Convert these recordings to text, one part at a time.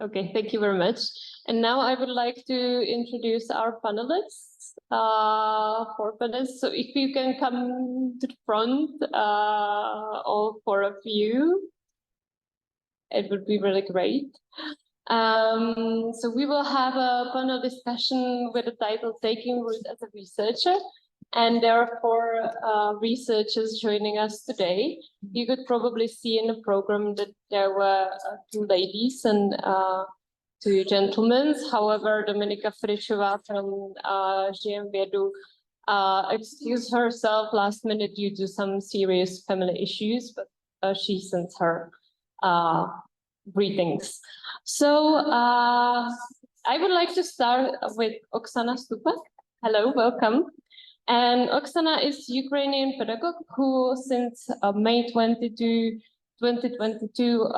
Okay, thank you very much. And now I would like to introduce our panelists, four panelists. So if you can come to the front, all four of you, it would be really great. So we will have a panel discussion with the title Taking Root as a Researcher. And there are four researchers joining us today. You could probably see in the program that there were two ladies and two gentlemen. However, Dominika Frišová from GMVedu excused herself last minute due to some serious family issues, but she sends her greetings. So I would like to start with Oksana Stupak. Hello, welcome. And Oksana is Ukrainian pedagogue who since May 2022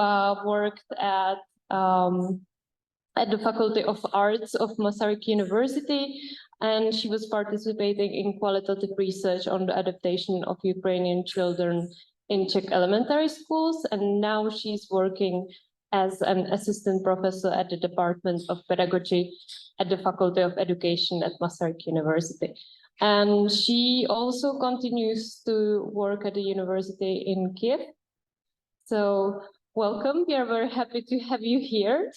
worked at the Faculty of Arts of Masaryk University, and she was participating in qualitative research on the adaptation of Ukrainian children in Czech elementary schools, and now she's working as an assistant professor at the Department of Pedagogy at the Faculty of Education at Masaryk University. And she also continues to work at the university in Kiev. So welcome, we are very happy to have you here.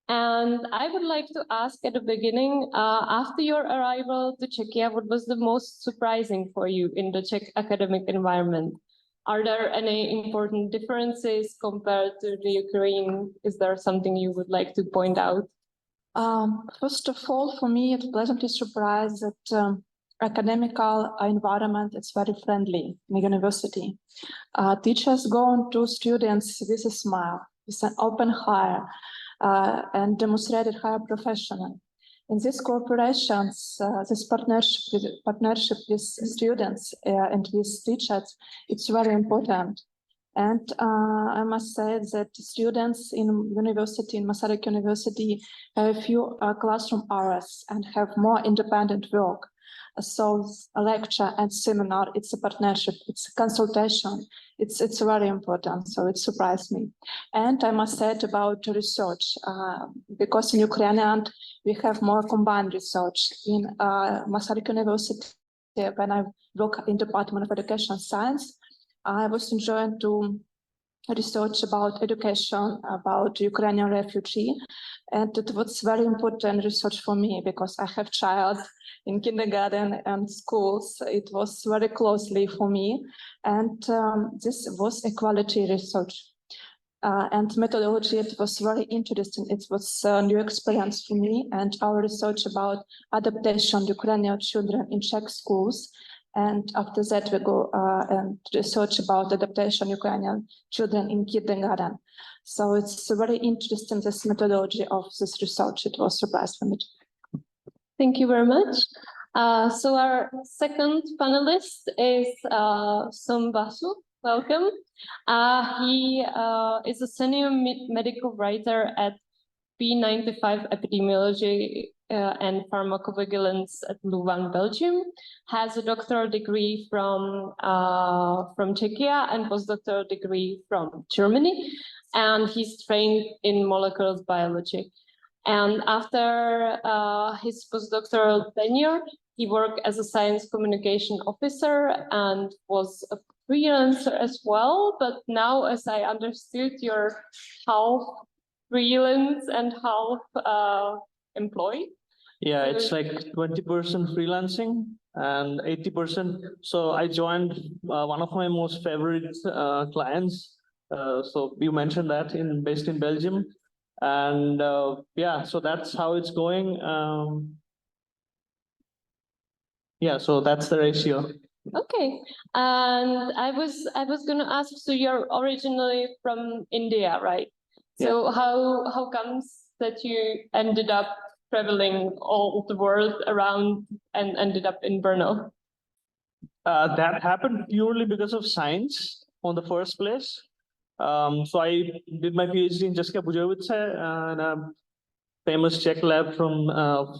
And I would like to ask at the beginning, after your arrival to Czechia, what was the most surprising for you in the Czech academic environment? Are there any important differences compared to the Ukraine? Is there something you would like to point out? First of all, for me, it's pleasantly surprised that academical environment is very friendly in the university. Teachers go on to students with a smile, with an open heart, and demonstrated high professional. In these cooperations, this partnership with students and with teachers, it's very important. And I must say that students in university, in Masaryk University, have a few classroom hours and have more independent work. So a lecture and seminar, it's a partnership, it's a consultation, it's very important, so it surprised me. And I must say it about research, because in Ukrainian we have more combined research. In Masaryk University, when I work in Department of Education and Science, I was enjoying to research about education, about Ukrainian refugee, and it was very important research for me because I have child in kindergarten and schools. It was very closely for me, and this was a quality research. And methodology, it was very interesting. It was a new experience for me, and our research about adaptation Ukrainian children in Czech schools. And after that, we go and research about adaptation Ukrainian children in kindergarten. So it's very interesting, this methodology of this research. It was a surprise for me. Thank you very much. So our second panelist is Som Basu. Welcome. He is a senior medical writer at P95 Epidemiology and Pharmacovigilance at Louvain, Belgium. Has a doctoral degree from Czechia and postdoctoral degree from Germany. And he's trained in molecular biology. And after his postdoctoral tenure, he worked as a science communication officer and was a freelancer as well. But now, as I understood, you're half freelance and half employed. Yeah, it's like 20% freelancing and 80%. So I joined one of my most favorite clients. So you mentioned that based in Belgium. And yeah, so that's how it's going. Yeah, so that's the ratio. Okay, and I was going to ask. So you're originally from India, right? So yeah. How comes that you ended up traveling all the world around and ended up in Brno? That happened purely because of science on the first place. So I did my PhD in České Budějovice, in a famous Czech lab from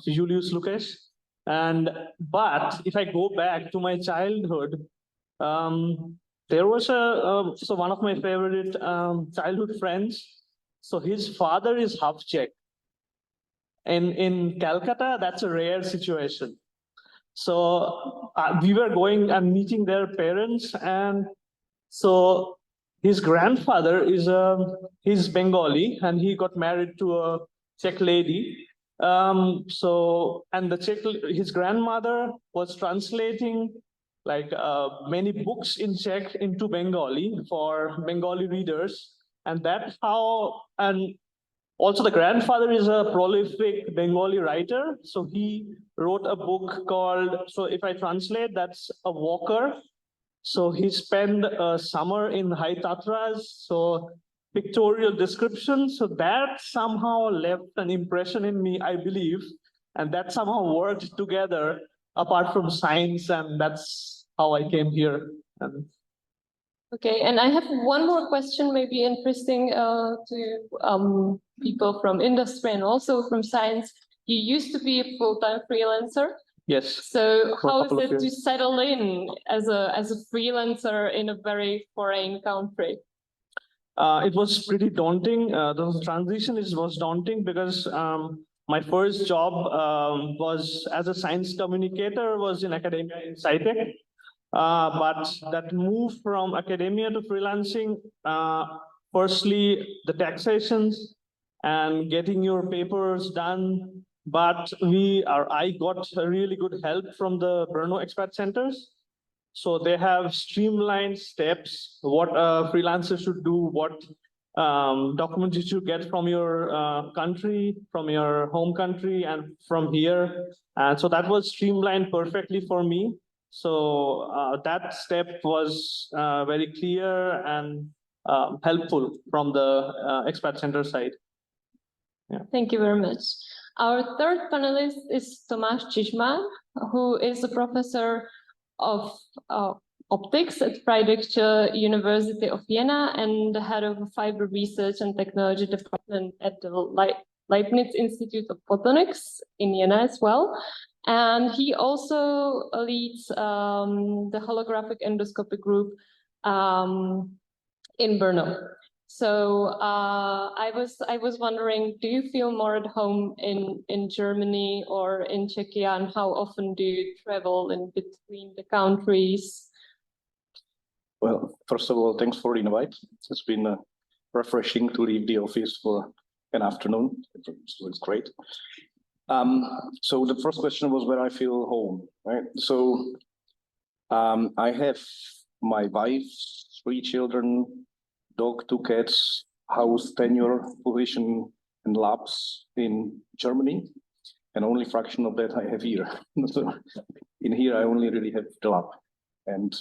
Julius Lukáš. But if I go back to my childhood, there was so one of my favorite childhood friends So his father is half Czech. And in Calcutta, that's a rare situation. So we were going and meeting their parents, and so his grandfather he's Bengali, and he got married to a Czech lady. And his grandmother was translating like many books in Czech into Bengali for Bengali readers, and that's how. And also, the grandfather is a prolific Bengali writer. So he wrote a book called, so if I translate, that's A Walker. So he spent a summer in High Tatras, so pictorial description. So that somehow left an impression in me, I believe. And that somehow worked together apart from science. And that's how I came here. And Okay, and I have one more question, maybe interesting to people from industry and also from science. You used to be a full-time freelancer. yes. So For a how is couple of it to years. settle in as a freelancer in a very foreign country? It was pretty daunting. The transition was daunting because my first job was as a science communicator, was in academia in SciTech. But that move from academia to freelancing, firstly, the taxations and getting your papers done. But I got a really good help from the Brno expat centers. So they have streamlined steps, what a freelancer should do, what documents you should get from your country, from your home country, and from here. And so that was streamlined perfectly for me. So that step was very clear and helpful from the expat center side. Yeah. Thank you very much. Our third panelist is Tomáš Čižman, who is a professor of optics at Friedrich University of Vienna and the head of fiber research and technology department at the Leibniz Institute of Photonics in Vienna as well. And he also leads the holographic endoscopy group in Brno. So I was wondering, do you feel more at home in Germany or in Czechia, and how often do you travel in between the countries? Well, first of all, thanks for the invite. It's been refreshing to leave the office for an afternoon, so it's great. So the first question was where I feel home, right? So I have my wife, 3 children, dog, 2 cats, house, tenure, position, and labs in Germany, and only fraction of that I have here. So in here, I only really have the lab and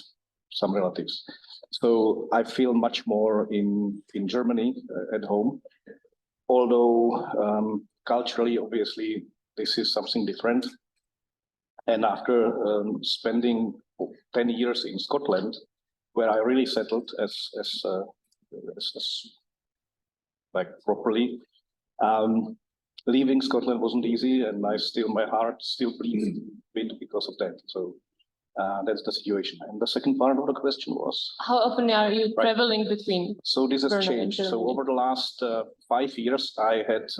some relatives. So I feel much more in Germany at home, although culturally, obviously, this is something different. And after spending 10 years in Scotland, where I really settled as like properly, leaving Scotland wasn't easy, and my heart still bleeds a bit because of that. So that's the situation. And the second part of the question was, how often are you traveling between? So this has Brno and changed. So Germany? over the last 5 years, I had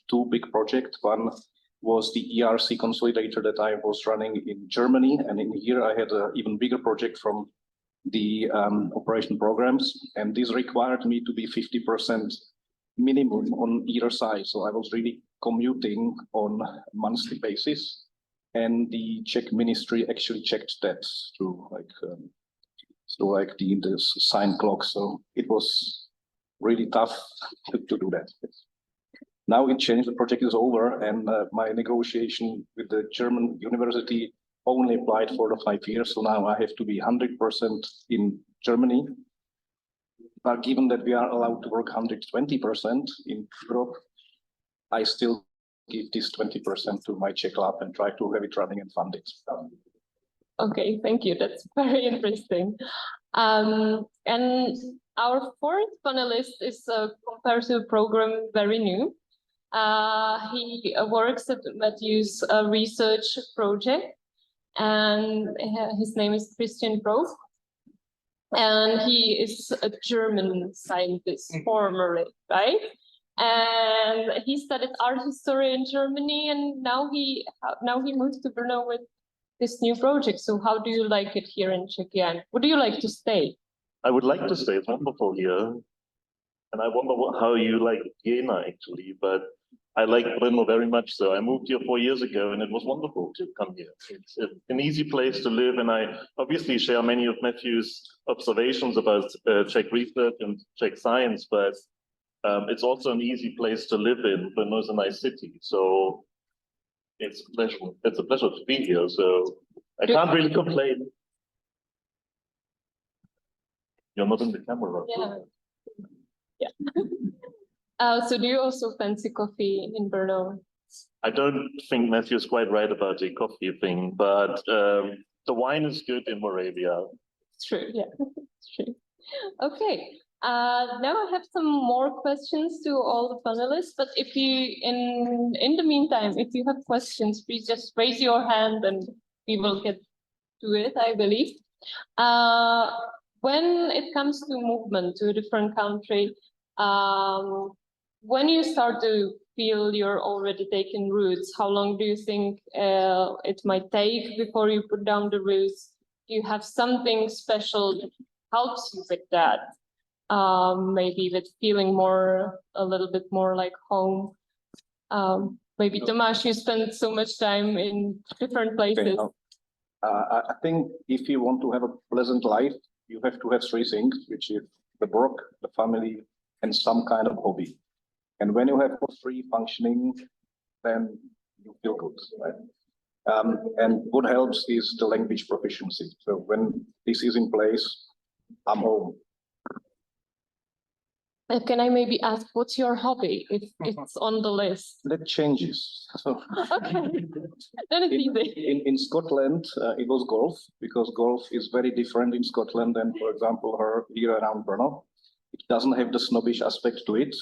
2 big projects. One was the ERC consolidator that I was running in Germany, and in here I had an even bigger project from the operation programs, and this required me to be 50% minimum on either side. So I was really commuting on a monthly basis, and the Czech ministry actually checked that through the sign clock. So it was really tough to do that. Now it changed. The project is over, and my negotiation with the German university only applied for the 5 years. So now I have to be 100% in Germany. But given that we are allowed to work 120% in Europe, I still give this 20% to my Czech lab and try to have it running and fund it. Okay, thank you. That's very interesting. And our fourth panelist is a comparative program, very new. He works at Matthew's research project, and his name is Christian Broch. And he is a German scientist, formerly, right? and he studied art history in Germany, and now he moved to Brno with this new project. So how do you like it here in Czechia? And would you like to stay? I would like to stay. It's wonderful here. And I wonder how you like Jena actually, but I like Brno very much so. I moved here 4 years ago and it was wonderful to come here. It's an easy place to live, and I obviously share many of Matthew's observations about Czech research and Czech science, but it's also an easy place to live in. Brno is a nice city, so it's a pleasure. It's a pleasure to be here, so I can't really complain. You're not in the camera. Yeah. So do you also fancy coffee in Brno? I don't think Matthew's quite right about the coffee thing, but the wine is good in Moravia. It's true, yeah, it's true. Okay, now I have some more questions to all the panelists, but if you, in the meantime, if you have questions, please just raise your hand and we will get to it, I believe. When it comes to movement to a different country, when you start to feel you're already taking roots, how long do you think it might take before you put down the roots? Do you have something special that helps you with that? Maybe with feeling a little bit more like home. Maybe Tomáš, you spend so much time in different places. Okay, I think if you want to have a pleasant life, you have to have three things, which is the work, the family, and some kind of hobby. And when you have all three functioning, then you feel good, right? And what helps is the language proficiency. So when this is in place, I'm home. Can I maybe ask, what's your hobby if it's on the list? That changes. So Okay, then it's easy. in Scotland, it was golf, because golf is very different in Scotland than, for example, here around Brno. It doesn't have the snobbish aspect to it.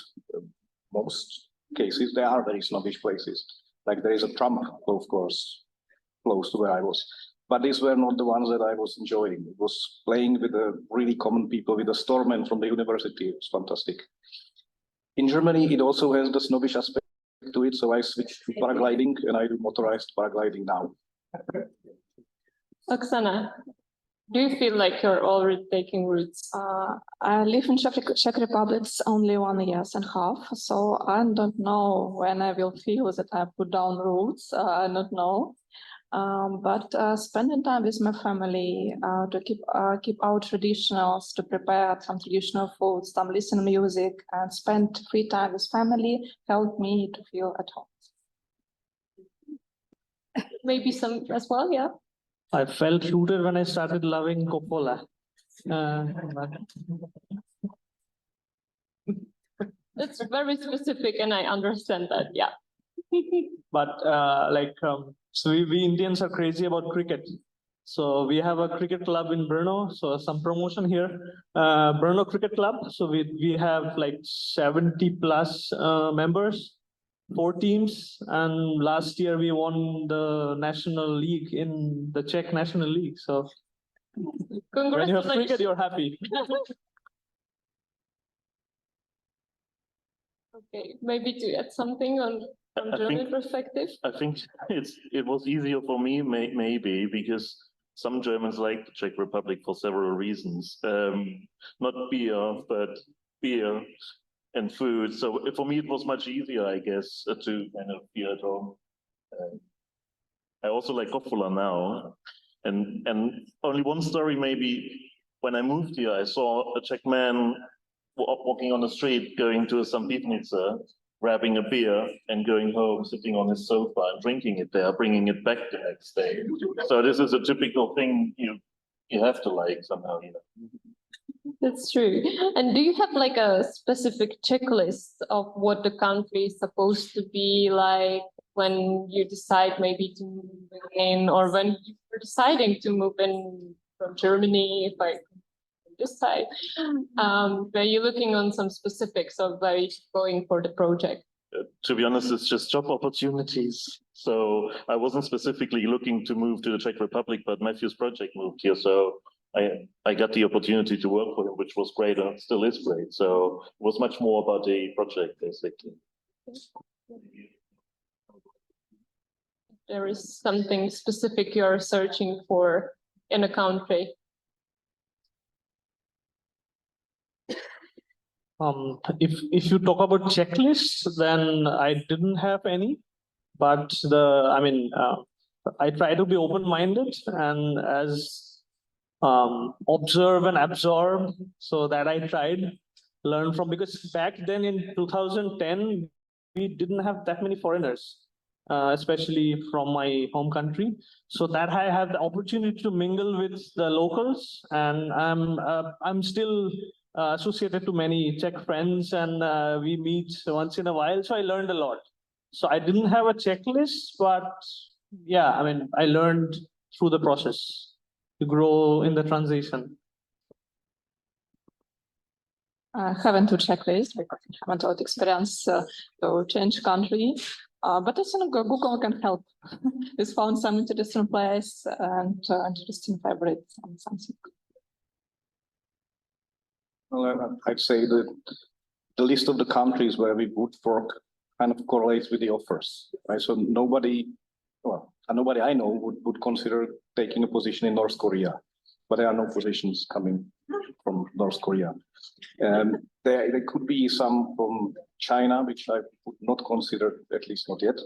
Most cases, there are very snobbish places. Like there is a Trump golf course close to where I was. But these were not the ones that I was enjoying. It was playing with the really common people, with the storemen from the university. It was fantastic. In Germany, it also has the snobbish aspect to it. So I switched to paragliding, and I do motorized paragliding now. Oksana, do you feel like you're already taking roots? I live in Czech Republic only 1.5 years, so I don't know when I will feel that I put down roots. I don't know. But spending time with my family to keep our traditionals, to prepare some traditional foods, some listen music, and spend free time with family helped me to feel at home. Maybe some as well, yeah. I felt rooted when I started loving Coppola. It's very specific, and I understand that, yeah. But so we Indians are crazy about cricket. So we have a cricket club in Brno. So some promotion here, Brno Cricket Club. So we have like 70 plus members, 4 teams, and last year we won the national league in the Czech National League. So when you have cricket, you're happy. Okay, maybe to add something from German perspective. I think it was easier for me, maybe, because some Germans like the Czech Republic for several reasons. Not beer, but beer and food. So for me, it was much easier, I guess, to kind of be at home. I also like Coppola now. And only one story, maybe, when I moved here, I saw a Czech man walking on the street, going to some pivnice, grabbing a beer and going home, sitting on his sofa and drinking it there, bringing it back the next day. So this is a typical thing you have to like somehow, you know. That's true. And do you have like a specific checklist of what the country is supposed to be like when you decide maybe to move in, or when you're deciding to move in from Germany, if I this side, were you looking on some specifics of where you're going for the project? To be honest, it's just job opportunities. So I wasn't specifically looking to move to the Czech Republic, but Matthew's project moved here. So I got the opportunity to work for him, which was great and still is great. So it was much more about the project, basically. There is something specific you're searching for in a country. If you talk about checklists, then I didn't have any, but I try to be open-minded and as observe and absorb, so that I tried learn from, because back then in 2010 we didn't have that many foreigners, especially from my home country, so that I had the opportunity to mingle with the locals, and I'm still associated to many Czech friends, and we meet once in a while, so I learned a lot. So I didn't have a checklist, but yeah, I learned through the process to grow in the transition. I haven't a checklist because I haven't had experience to change country, but I think Google can help. It's found some interesting place and interesting favorites and something. Well, I'd say that the list of the countries where we would work kind of correlates with the offers, right? So nobody I know would consider taking a position in North Korea, but there are no positions coming from North Korea. There could be some from China, which I would not consider, at least not yet.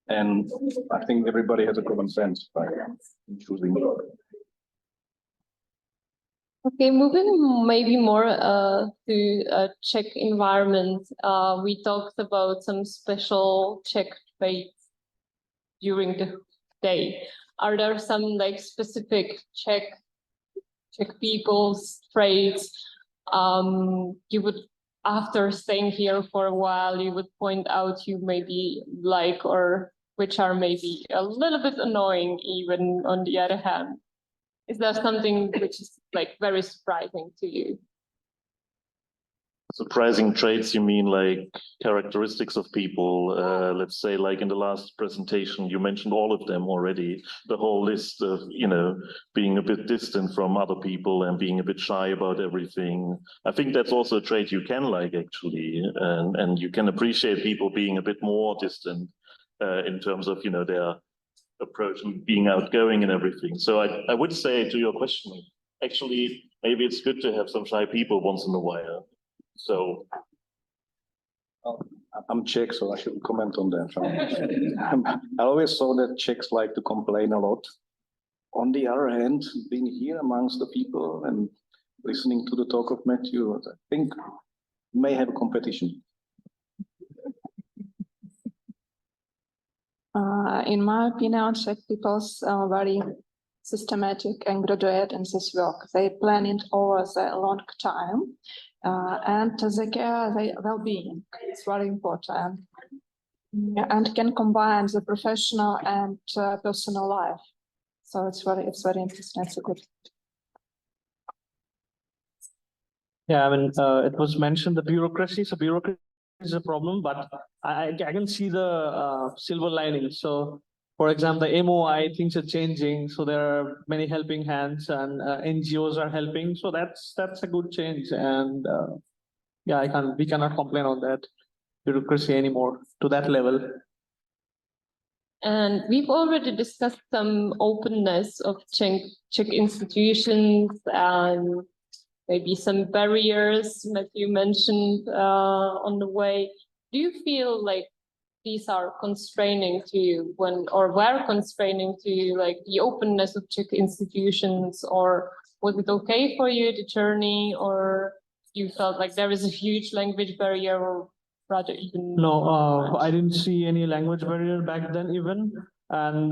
And I think everybody has a common sense by choosing. Okay, moving maybe more to Czech environment. We talked about some special Czech traits during the day. Are there some like specific Czech people's traits you would, after staying here for a while, you would point out you maybe like, or which are maybe a little bit annoying even on the other hand? Is there something which is like very surprising to you? Surprising traits, you mean like characteristics of people? Let's say like in the last presentation, you mentioned all of them already, the whole list of, being a bit distant from other people and being a bit shy about everything. I think that's also a trait you can like, actually, and you can appreciate people being a bit more distant in terms of, their approach and being outgoing and everything. So I would say, to your question, actually, maybe it's good to have some shy people once in a while. So I'm Czech, so I shouldn't comment on that. I always saw that Czechs like to complain a lot. On the other hand, being here amongst the people and listening to the talk of Matthew, I think we may have a competition. In my opinion, Czech people are very systematic and graduate in this work. They plan it over a long time, and they care their well-being. It's very important, and can combine the professional and personal life. So it's very interesting. It's a good. Yeah, it was mentioned the bureaucracy. So bureaucracy is a problem, but I can see the silver lining. So, for example, the MOI, things are changing. So there are many helping hands, and NGOs are helping. So that's a good change. And yeah, we cannot complain on that bureaucracy anymore to that level. And we've already discussed some openness of Czech institutions and maybe some barriers that you mentioned on the way. Do you feel like these are constraining to you were constraining to you, like the openness of Czech institutions, or was it okay for you, the journey, or you felt like there is a huge language barrier, or rather even? No, I didn't see any language barrier back then even. And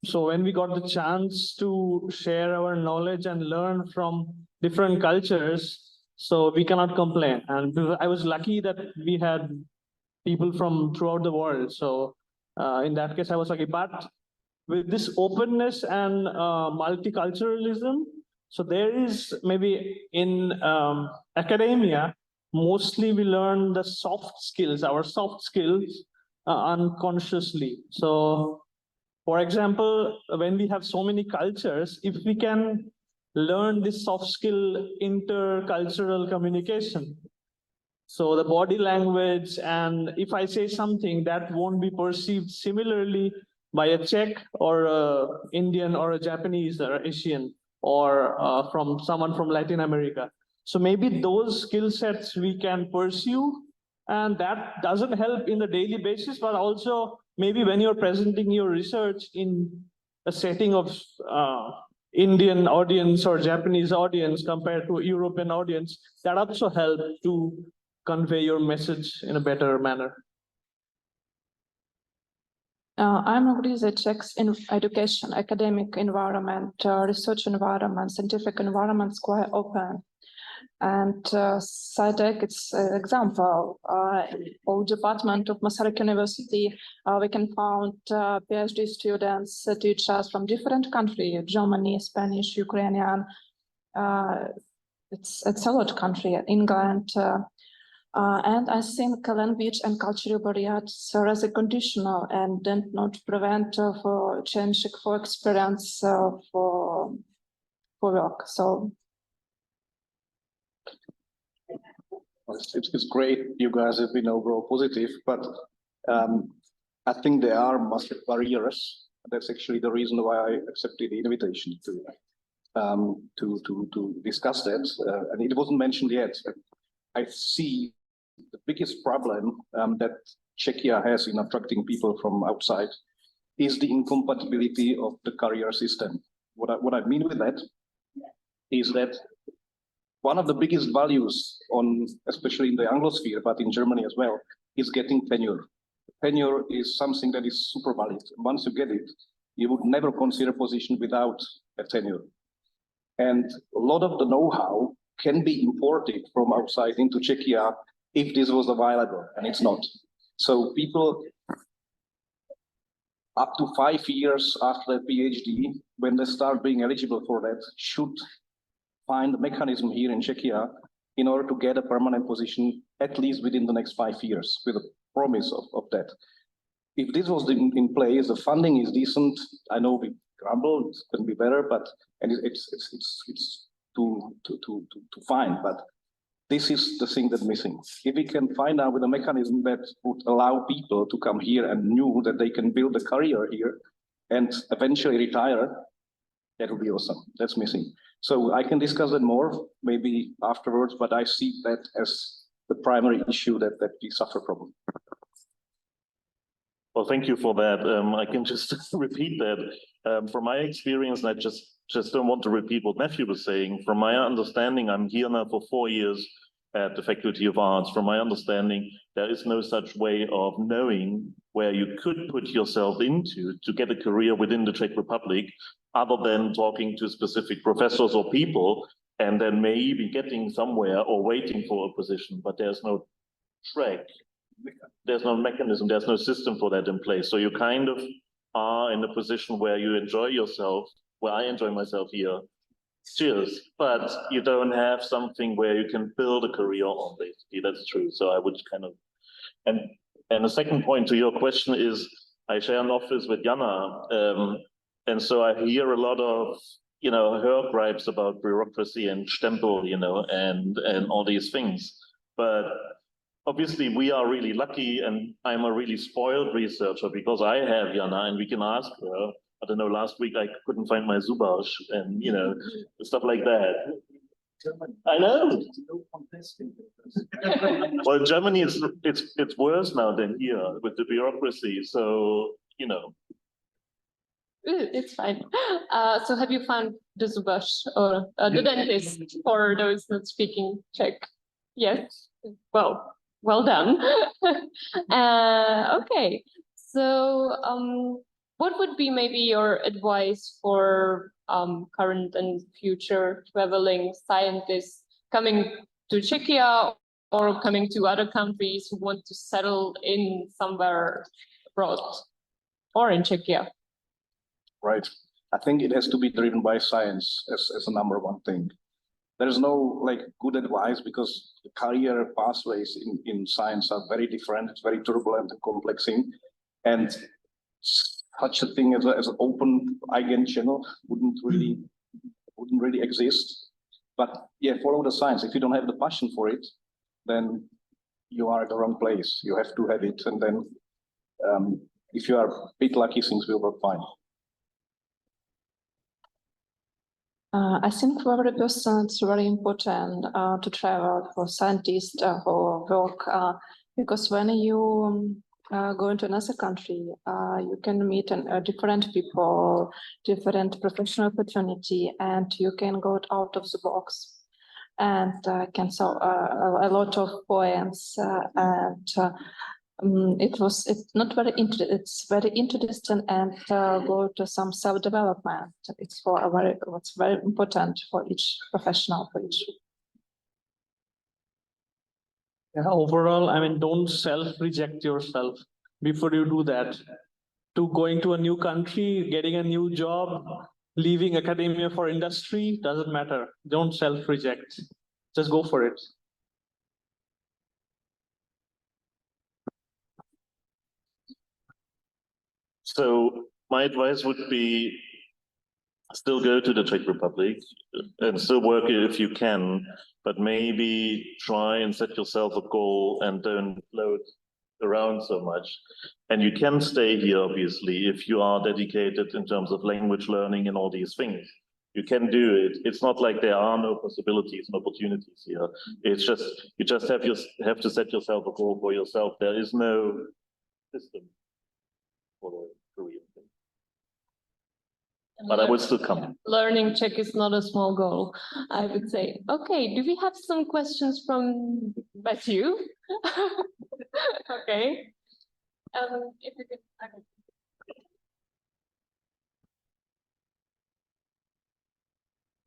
so when we got the chance to share our knowledge and learn from different cultures, so we cannot complain. And I was lucky that we had people from throughout the world. So in that case, I was lucky. But with this openness and multiculturalism, so there is maybe in academia, mostly we learn the soft skills, our soft skills unconsciously. So, for example, when we have so many cultures, if we can learn this soft skill intercultural communication. So the body language, and if I say something that won't be perceived similarly by a Czech or a Indian or a Japanese or Asian or from someone from Latin America. So maybe those skill sets we can pursue, and that doesn't help in the daily basis, but also maybe when you're presenting your research in a setting of Indian audience or Japanese audience compared to European audience, that also help to convey your message in a better manner. I agree that Czechs in education, academic environment, research environment, scientific environment is quite open. And SciTech, it's an example. Of Department of Masaryk University, we can find PhD students, teachers from different countries, Germany, Spanish, Ukrainian. It's a lot of country, England. And I think language and cultural barriers are as a conditional and then not prevent for change for experience for work. So it's great. You guys have been overall positive, but I think there are massive barriers. That's actually the reason why I accepted the invitation to discuss that. And it wasn't mentioned yet. I see the biggest problem that Czechia has in attracting people from outside is the incompatibility of the career system. What I mean with that is that one of the biggest values especially in the Anglosphere, but in Germany as well, is getting tenure. Tenure is something that is super valid. Once you get it, you would never consider a position without a tenure. And a lot of the know-how can be imported from outside into Czechia if this was available, and it's not. So people up to 5 years after their PhD, when they start being eligible for that, should find a mechanism here in Czechia in order to get a permanent position, at least within the next 5 years, with a promise of that. If this was in place, the funding is decent. I know we grumble, it can be better, but it's to find. But this is the thing that's missing. If we can find out with a mechanism that would allow people to come here and knew that they can build a career here and eventually retire, that would be awesome. That's missing. So I can discuss that more maybe afterwards, but I see that as the primary issue that we suffer from. Well, thank you for that. I can just repeat that. From my experience, and I just don't want to repeat what Matthew was saying. From my understanding, I'm here now for 4 years at the Faculty of Arts. From my understanding, there is no such way of knowing where you could put yourself into to get a career within the Czech Republic, other than talking to specific professors or people, and then maybe getting somewhere or waiting for a position. But there's no track, there's no mechanism, there's no system for that in place. So you kind of are in a position where you enjoy yourself, where I enjoy myself here, cheers, but you don't have something where you can build a career on, basically. That's true. So I would kind of, and the second point to your question is, I share an office with Jana, and so I hear a lot of, her gripes about bureaucracy and stempel, and all these things. But obviously we are really lucky, and I'm a really spoiled researcher because I have Jana, and we can ask her. I don't know, last week I couldn't find my Zubash and, stuff like that. I know. Well, Germany it's worse now than here with the bureaucracy. So, It's fine. So have you found the Zubash or the dentist for those not speaking Czech? Yes. Well done. Okay. So what would be maybe your advice for current and future traveling scientists coming to Czechia or coming to other countries who want to settle in somewhere abroad or in Czechia? Right. I think it has to be driven by science as a number one thing. There is no good advice because the career pathways in science are very different. It's very turbulent and complex thing. And such a thing as an open IGN channel wouldn't really wouldn't really exist. But yeah, follow the science. If you don't have the passion for it, then you are at the wrong place. You have to have it, and then if you are a bit lucky, things will work fine. I think for every person it's very important to travel, for scientists who work, because when you go into another country, you can meet different people, different professional opportunity, and you can go out of the box and can solve a lot of points. It's not very it's very interesting, and go to some self-development. It's very important for each professional, for each. Yeah, overall, I mean, don't self-reject yourself before you do that. To going to a new country, getting a new job, leaving academia for industry, doesn't matter. Don't self-reject. Just go for it. So my advice would be still go to the Czech Republic and still work if you can, but maybe try and set yourself a goal and don't float around so much. And you can stay here, obviously, if you are dedicated in terms of language learning and all these things. You can do it. It's not like there are no possibilities and opportunities here. It's just, you just have to set yourself a goal for yourself. There is no system for the Korean thing. But I would still come. Learning Czech is not a small goal, I would say. Okay, do we have some questions from Matthew? Okay. If you could, okay.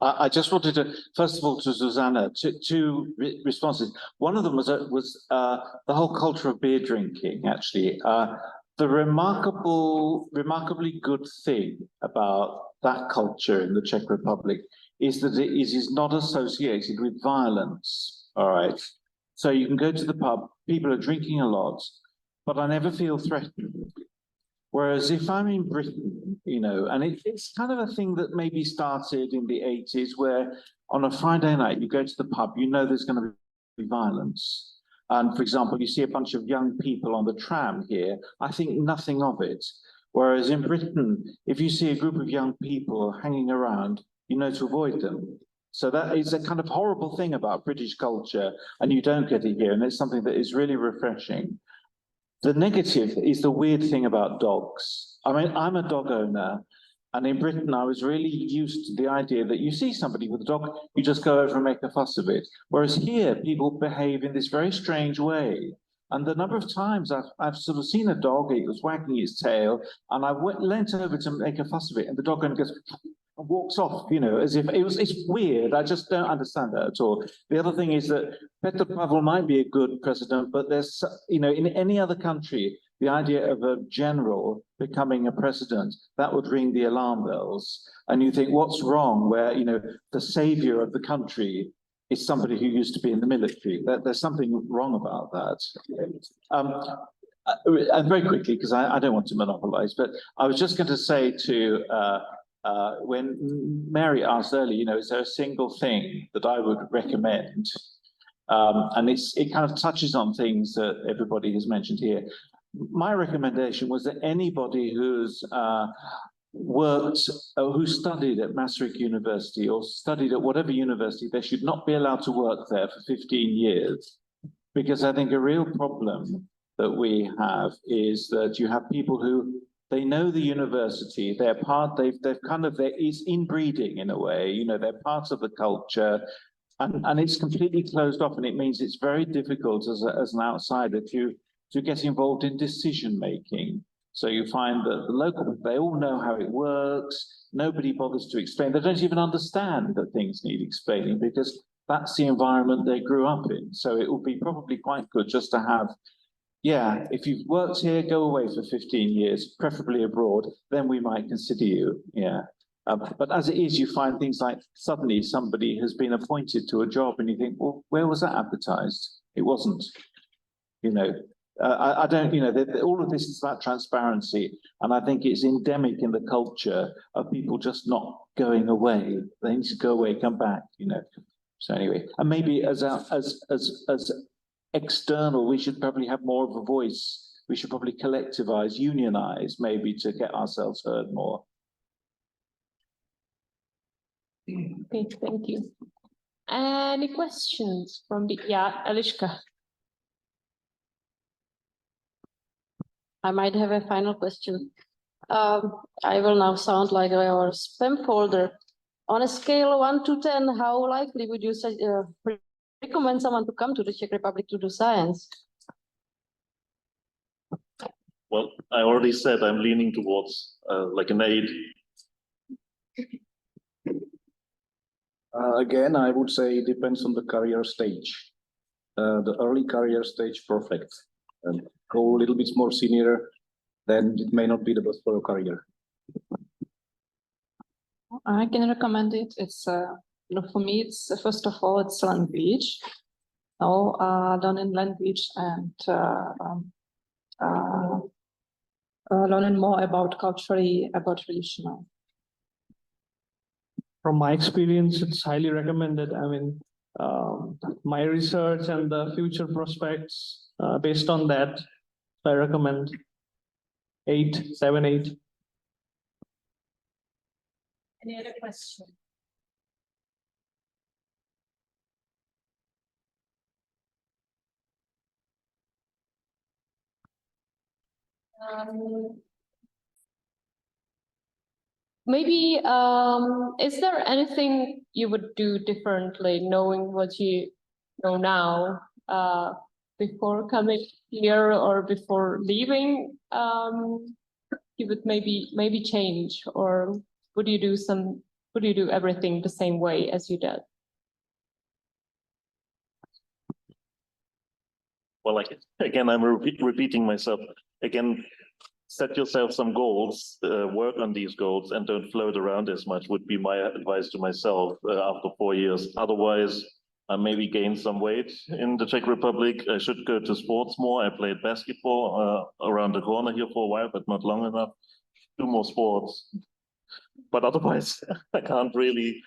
I just wanted to, first of all, to Susanna, two responses. One of them was the whole culture of beer drinking, actually. The remarkably good thing about that culture in the Czech Republic is that it is not associated with violence, all right? So you can go to the pub, people are drinking a lot, but I never feel threatened. Whereas if I'm in Britain, you know, and it's kind of a thing that maybe started in the 80s, where on a Friday night, you go to the pub, you know there's going to be violence. And for example, you see a bunch of young people on the tram here, I think nothing of it. Whereas in Britain, if you see a group of young people hanging around, you know to avoid them. So that is a kind of horrible thing about British culture, and you don't get it here. And it's something that is really refreshing. The negative is the weird thing about dogs. I mean, I'm a dog owner, and in Britain, I was really used to the idea that you see somebody with a dog, you just go over and make a fuss of it. Whereas here, people behave in this very strange way. And the number of times I've sort of seen a dog, it was wagging its tail, and I leant over to make a fuss of it, and the dog goes and walks off, you know, as if it's weird. I just don't understand that at all. The other thing is that Petr Pavel might be a good president, but there's, you know, in any other country, the idea of a general becoming a president, that would ring the alarm bells. And you think, what's wrong where, you know, the savior of the country is somebody who used to be in the military? There's something wrong about that. And very quickly, because I don't want to monopolize, but I was just going to say to, when Mary asked earlier, you know, is there a single thing that I would recommend? And it kind of touches on things that everybody has mentioned here. My recommendation was that anybody who's worked, who studied at Maastricht University or studied at whatever university, they should not be allowed to work there for 15 years. Because I think a real problem that we have is that you have people who, they know the university, they're part, they've kind of, it's inbreeding in a way, you know, they're part of the culture, and it's completely closed off, and it means it's very difficult as an outsider to get involved in decision making. So you find that the local, they all know how it works, nobody bothers to explain, they don't even understand that things need explaining because that's the environment they grew up in. So it would be probably quite good just to have, yeah, if you've worked here, go away for 15 years, preferably abroad, then we might consider you, yeah. But as it is, you find things like suddenly somebody has been appointed to a job and you think, well, where was that advertised? It wasn't, you know. I don't, all of this is about transparency, and I think it's endemic in the culture of people just not going away. They need to go away, come back, So anyway, and maybe as external, we should probably have more of a voice. We should probably collectivize, unionize, maybe to get ourselves heard more. Okay, thank you. Any questions from Eliška? I might have a final question. I will now sound like our spam folder. On a scale of 1 to 10, how likely would you say, recommend someone to come to the Czech Republic to do science? Well, I already said I'm leaning towards like an 8. Again, I would say it depends on the career stage. The early career stage, perfect. Go a little bit more senior, then it may not be the best for your career. I can recommend it. It's for me, it's first of all, it's language. Learning language and learning more about culturally, about traditional. From my experience, it's highly recommended. I mean, my research and the future prospects, based on that, I recommend 8, 7, 8. Any other question? Maybe, is there anything you would do differently, knowing what you know now, before coming here or before leaving? You would maybe change, or would you do everything the same way as you did? Well, again, I'm repeating myself. Again, set yourself some goals, work on these goals, and don't float around as much would be my advice to myself after 4 years. Otherwise, I maybe gain some weight in the Czech Republic. I should go to sports more. I played basketball around the corner here for a while, but not long enough. Do more sports. But otherwise, I can't really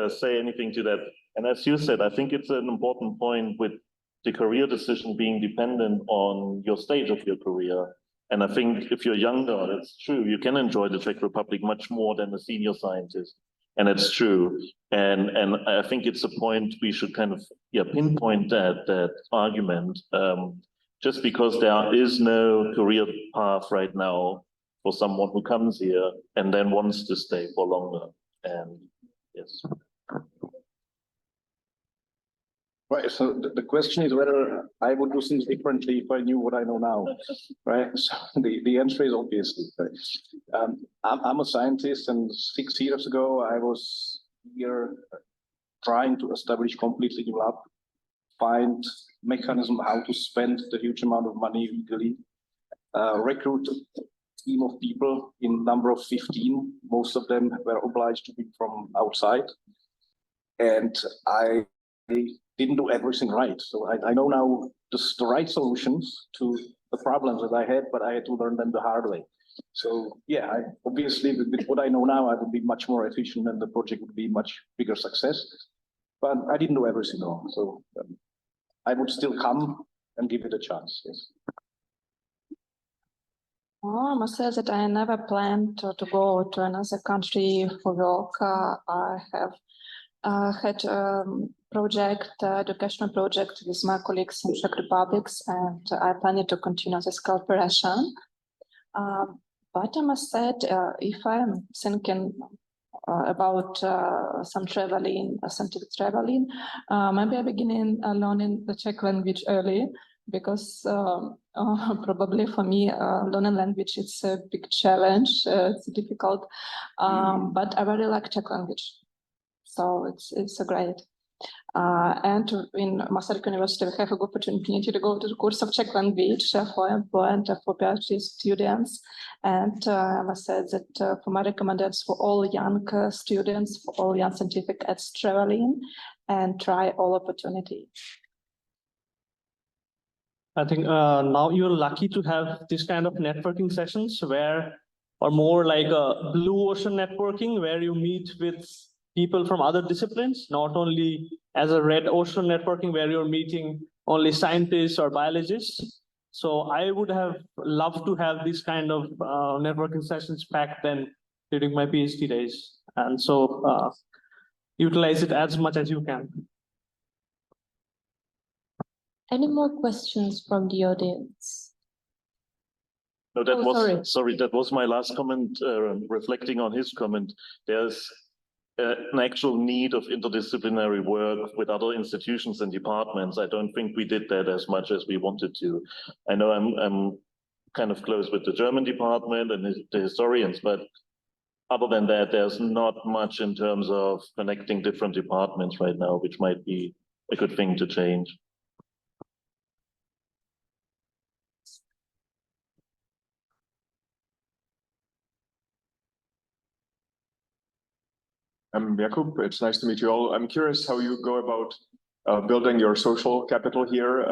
say anything to that. And as you said, I think it's an important point with the career decision being dependent on your stage of your career. And I think if you're younger, that's true. You can enjoy the Czech Republic much more than a senior scientist. And it's true. And I think it's a point we should kind of pinpoint that argument. Just because there is no career path right now for someone who comes here and then wants to stay for longer. And yes. Right. So the question is whether I would do things differently if I knew what I know now, right? So the answer is obviously. Right? I'm a scientist, and 6 years ago I was here trying to establish completely new lab, find mechanism how to spend the huge amount of money legally, recruit a team of people in number of 15. Most of them were obliged to be from outside, and I didn't do everything right. So I know now the right solutions to the problems that I had, but I had to learn them the hard way. So yeah, obviously with what I know now, I would be much more efficient and the project would be much bigger success. But I didn't do everything wrong. So I would still come and give it a chance, yes. I must say that I never planned to go to another country for work. I have had educational project with my colleagues in Czech Republic, and I plan to continue this cooperation. But I must say, if I'm thinking about some traveling, scientific traveling, maybe I begin learning the Czech language early, because probably for me, learning language is a big challenge. It's difficult, but I really like Czech language. So it's a great. And in Masaryk University, we have a good opportunity to go to the course of Czech language for employment and for PhD students. And I must say that for my recommendations for all young students, for all young scientific, it's traveling and try all opportunities. I think now you're lucky to have this kind of networking sessions or more like a blue ocean networking, where you meet with people from other disciplines, not only as a red ocean networking where you're meeting only scientists or biologists. So I would have loved to have these kind of networking sessions back then during my PhD days. And so utilize it as much as you can. Any more questions from the audience? No, that Oh, was, sorry. that was my last comment, reflecting on his comment. There's an actual need of interdisciplinary work with other institutions and departments. I don't think we did that as much as we wanted to. I know I'm kind of close with the German department and the historians, but other than that, there's not much in terms of connecting different departments right now, which might be a good thing to change. I'm Jakub. It's nice to meet you all. I'm curious how you go about building your social capital here.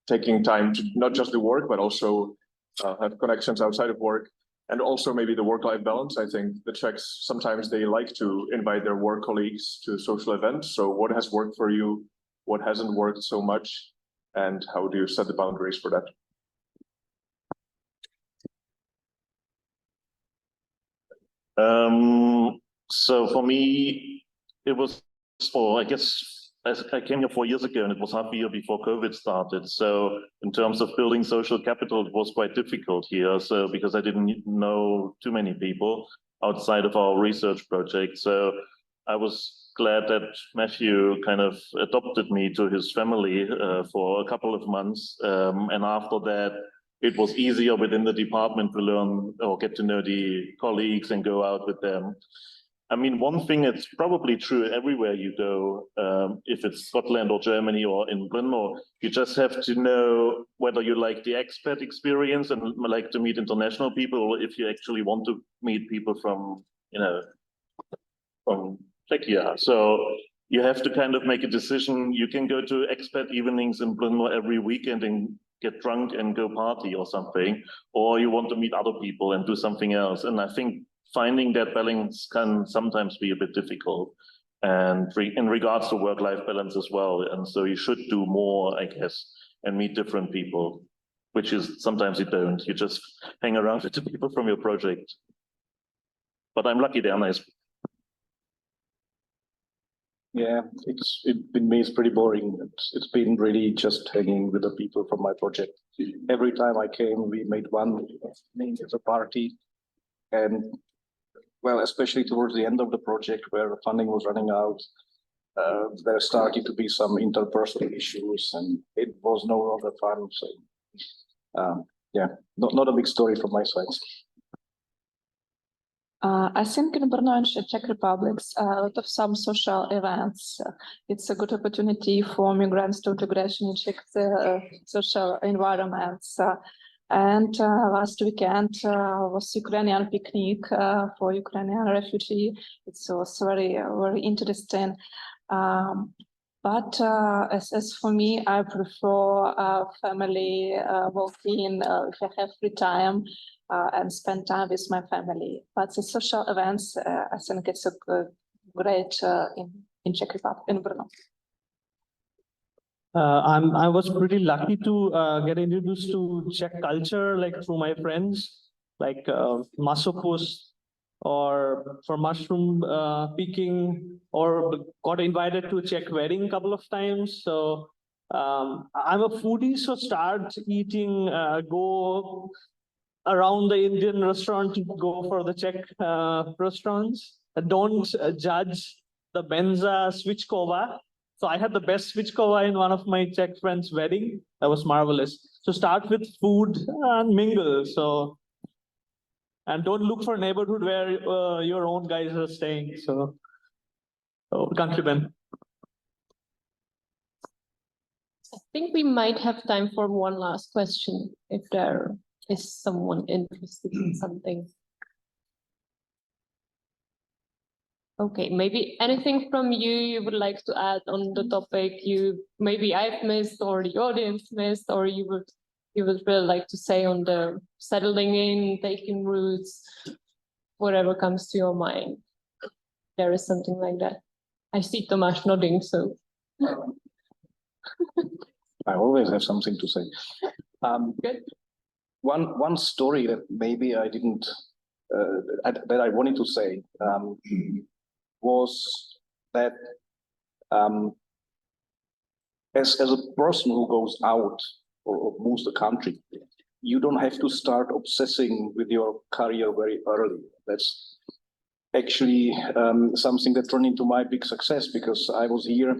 Taking time to not just do work, but also have connections outside of work, and also maybe the work-life balance. I think the Czechs sometimes they like to invite their work colleagues to social events. So, what has worked for you? What hasn't worked so much? And how do you set the boundaries for that? So for me, it was, I guess I came here 4 years ago, and it was half a year before COVID started. So in terms of building social capital, it was quite difficult here. So because I didn't know too many people outside of our research project. So I was glad that Matthew kind of adopted me to his family for a couple of months. And after that, it was easier within the department to learn or get to know the colleagues and go out with them. I mean, one thing that's probably true everywhere you go, if it's Scotland or Germany or in Brno, you just have to know whether you like the expat experience and like to meet international people, or if you actually want to meet people from, from Czechia. So you have to kind of make a decision. You can go to expat evenings in Brno every weekend and get drunk and go party or something, or you want to meet other people and do something else. And I think finding that balance can sometimes be a bit difficult, and in regards to work-life balance as well. And so you should do more, I guess, and meet different people, which is sometimes you don't. You just hang around with the people from your project. But I'm lucky they're nice. Yeah, in me, it's pretty boring. It's been really just hanging with the people from my project. Every time I came, we made one thing as a party. And well, especially towards the end of the project where funding was running out, there started to be some interpersonal issues, and it was no longer fun. So yeah, not a big story from my side. I think in Brno and Czech Republic, a lot of some social events. It's a good opportunity for migrants to integration in Czech social environments. And last weekend was Ukrainian picnic for Ukrainian refugee. It was very, very interesting. But as for me, I prefer family walking if I have free time and spend time with my family. But the social events, I think it's a great in Czech Republic, in Brno. I was pretty lucky to get introduced to Czech culture, like through my friends, like Masopust, or for mushroom picking, or got invited to a Czech wedding a couple of times. So I'm a foodie, so start eating, go around the Indian restaurant to go for the Czech restaurants. Don't judge the Benza Svičkova. So I had the best Svičkova in one of my Czech friends' wedding. That was marvelous. So start with food and mingle. So, and don't look for a neighborhood where your own guys are staying. So countrymen. I think we might have time for one last question if there is someone interested in something. Okay, maybe anything from you would like to add on the topic maybe I've missed or the audience missed, or you would really like to say on the settling in, taking roots, whatever comes to your mind. There is something like that. I see Tomáš nodding, so. I always have something to say. Good. One story that maybe I didn't, that I wanted to say, was that as a person who goes out or moves the country, you don't have to start obsessing with your career very early. That's actually something that turned into my big success, because I was here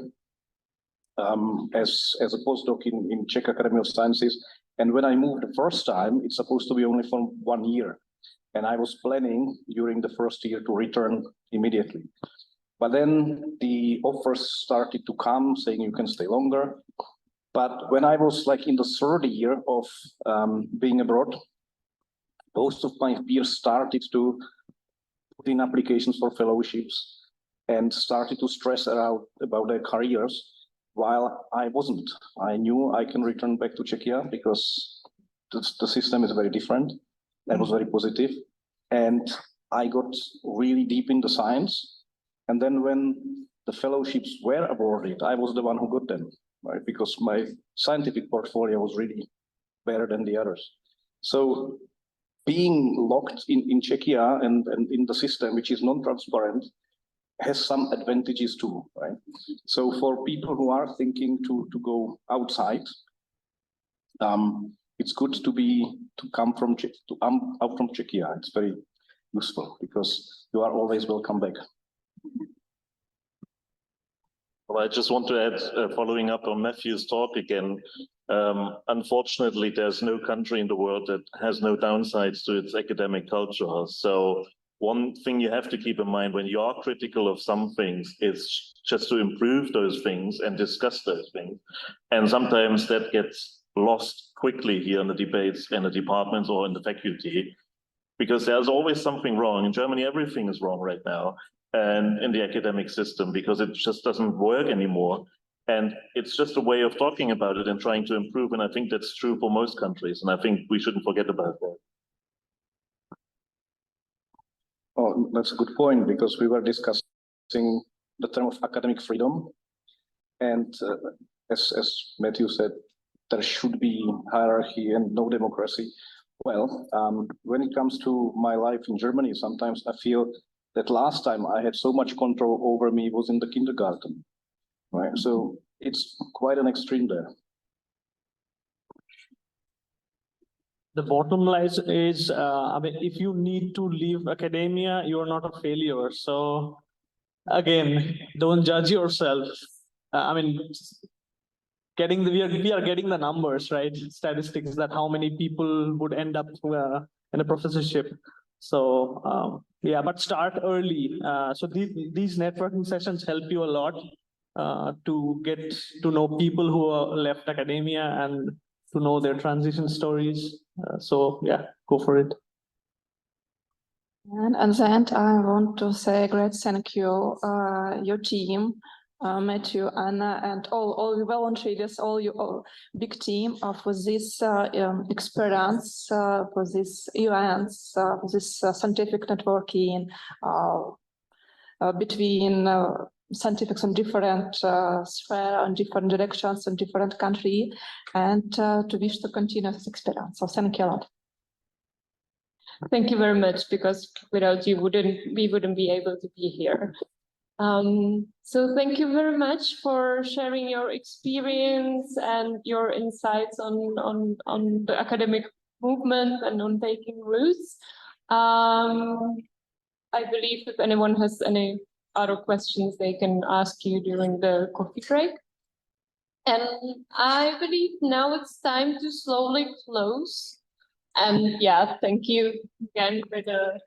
as a postdoc in Czech Academy of Sciences. And when I moved the first time, it's supposed to be only for 1 year. And I was planning during the first year to return immediately. But then the offers started to come saying you can stay longer. But when I was like in the third year of being abroad, most of my peers started to put in applications for fellowships and started to stress out about their careers, while I wasn't. I knew I can return back to Czechia because the system is very different. That was very positive. And I got really deep into science. And then when the fellowships were awarded, I was the one who got them, right? Because my scientific portfolio was really better than the others. So being locked in Czechia and in the system, which is non-transparent, has some advantages too, right? So for people who are thinking to go outside, it's good to come from out from Czechia. It's very useful because you are always welcome back. Well, I just want to add, following up on Matthew's talk again, unfortunately, there's no country in the world that has no downsides to its academic culture. So one thing you have to keep in mind when you are critical of some things is just to improve those things and discuss those things. And sometimes that gets lost quickly here in the debates in the departments or in the faculty, because there's always something wrong. In Germany, everything is wrong right now, and in the academic system, because it just doesn't work anymore. And it's just a way of talking about it and trying to improve. And I think that's true for most countries. And I think we shouldn't forget about that. Oh, that's a good point, because we were discussing the term of academic freedom. And as Matthew said, there should be hierarchy and no democracy. Well, when it comes to my life in Germany, sometimes I feel that last time I had so much control over me was in the kindergarten, right? So it's quite an extreme there. The bottom line is, I mean, if you need to leave academia, you are not a failure. So again, don't judge yourself. I mean, we are getting the numbers, right? Statistics that how many people would end up in a professorship. So yeah, but start early. So these networking sessions help you a lot to get to know people who are left academia and to know their transition stories. So yeah, go for it. And at the end, I want to say a great thank you, your team, Matthew, Anna, and all the volunteers, all your big team for this experience, for this events, for this scientific networking between scientifics in different sphere and different directions and different country, and to wish to continue this experience. So thank you a lot. Thank you very much, because without you, we wouldn't be able to be here. So thank you very much for sharing your experience and your insights on the academic movement and on taking roots. I believe if anyone has any other questions, they can ask you during the coffee break. And I believe now it's time to slowly close. And yeah, thank you again for the